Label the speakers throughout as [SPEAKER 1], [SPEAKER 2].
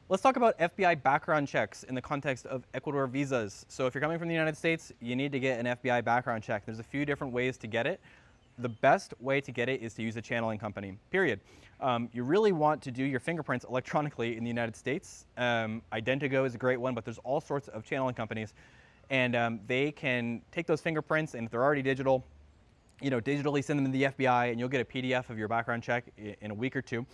[SPEAKER 1] Let's talk about FBI background checks in the context of Ecuador visas. So if you're coming from the United States, you need to get an FBI background check. There's a few different ways to get it. The best way to get it is to use a channeling company, period. You really want to do your fingerprints electronically in the United States. Identigo is a great one, but there's all sorts of channeling companies. And they can take those fingerprints, and if they're already digital, digitally send them to the FBI, and you'll get a PDF of your background check in a week or two.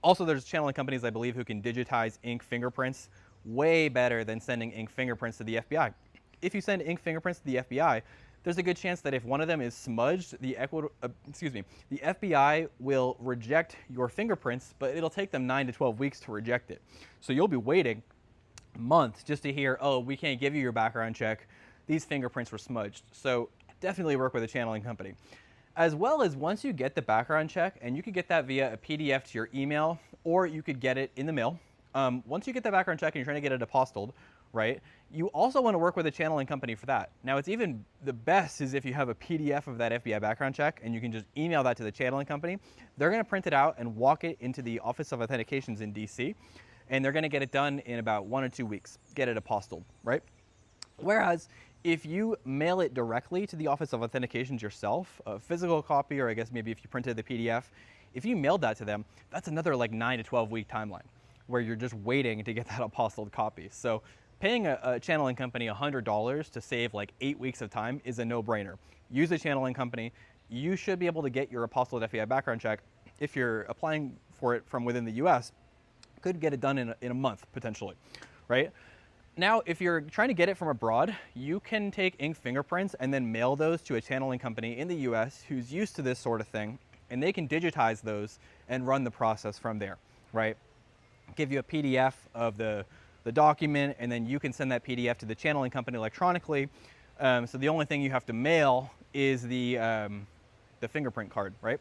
[SPEAKER 1] Also, there's channeling companies, I believe, who can digitize ink fingerprints way better than sending ink fingerprints to the FBI. If you send ink fingerprints to the FBI, there's a good chance that if one of them is smudged, the FBI will reject your fingerprints, but it'll take them 9 to 12 weeks to reject it. So you'll be waiting months just to hear, oh, we can't give you your background check. These fingerprints were smudged. So definitely work with a channeling company. As well as once you get the background check, and you could get that via a PDF to your email, or you could get it in the mail. Once you get that background check and you're trying to get it apostilled, right, you also want to work with a channeling company for that. Now, it's even the best is if you have a PDF of that FBI background check and you can just email that to the channeling company. They're going to print it out and walk it into the Office of Authentications in DC, and they're going to get it done in about 1 or 2 weeks, get it apostilled, right? Whereas if you mail it directly to the Office of Authentications yourself, a physical copy, or I guess maybe if you printed the PDF, if you mailed that to them, that's another like 9 to 12 week timeline where you're just waiting to get that apostilled copy. So paying a channeling company $100 to save like 8 weeks of time is a no-brainer. Use a channeling company. You should be able to get your apostilled FBI background check if you're applying for it from within the US. Could get it done in a month potentially, right? Now, if you're trying to get it from abroad, you can take ink fingerprints and then mail those to a channeling company in the US who's used to this sort of thing, and they can digitize those and run the process from there, right? Give you a PDF of the document, and then you can send that PDF to the channeling company electronically. So the only thing you have to mail is the fingerprint card, right?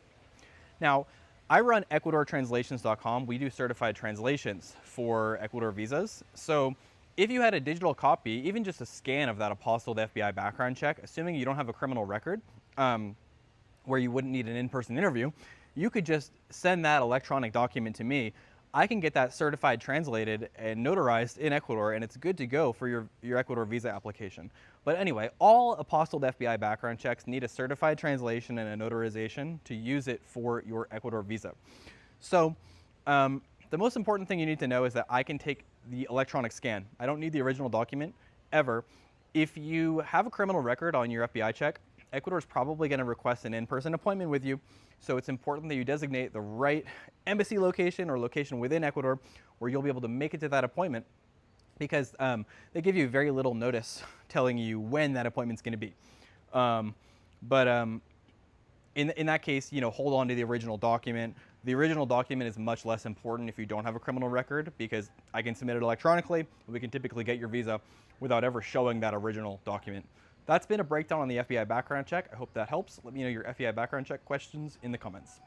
[SPEAKER 1] Now, I run EcuadorTranslations.com. We do certified translations for Ecuador visas. So if you had a digital copy, even just a scan of that apostilled FBI background check, assuming you don't have a criminal record where you wouldn't need an in-person interview, you could just send that electronic document to me. I can get that certified, translated, and notarized in Ecuador, and it's good to go for your Ecuador visa application. But anyway, all apostilled FBI background checks need a certified translation and a notarization to use it for your Ecuador visa. So the most important thing you need to know is that I can take the electronic scan. I don't need the original document ever. If you have a criminal record on your FBI check, Ecuador is probably going to request an in-person appointment with you. So it's important that you designate the right embassy location or location within Ecuador where you'll be able to make it to that appointment, because they give you very little notice telling you when that appointment's going to be. In that case, hold on to the original document. The original document is much less important if you don't have a criminal record, because I can submit it electronically. We can typically get your visa without ever showing that original document. That's been a breakdown on the FBI background check. I hope that helps. Let me know your FBI background check questions in the comments.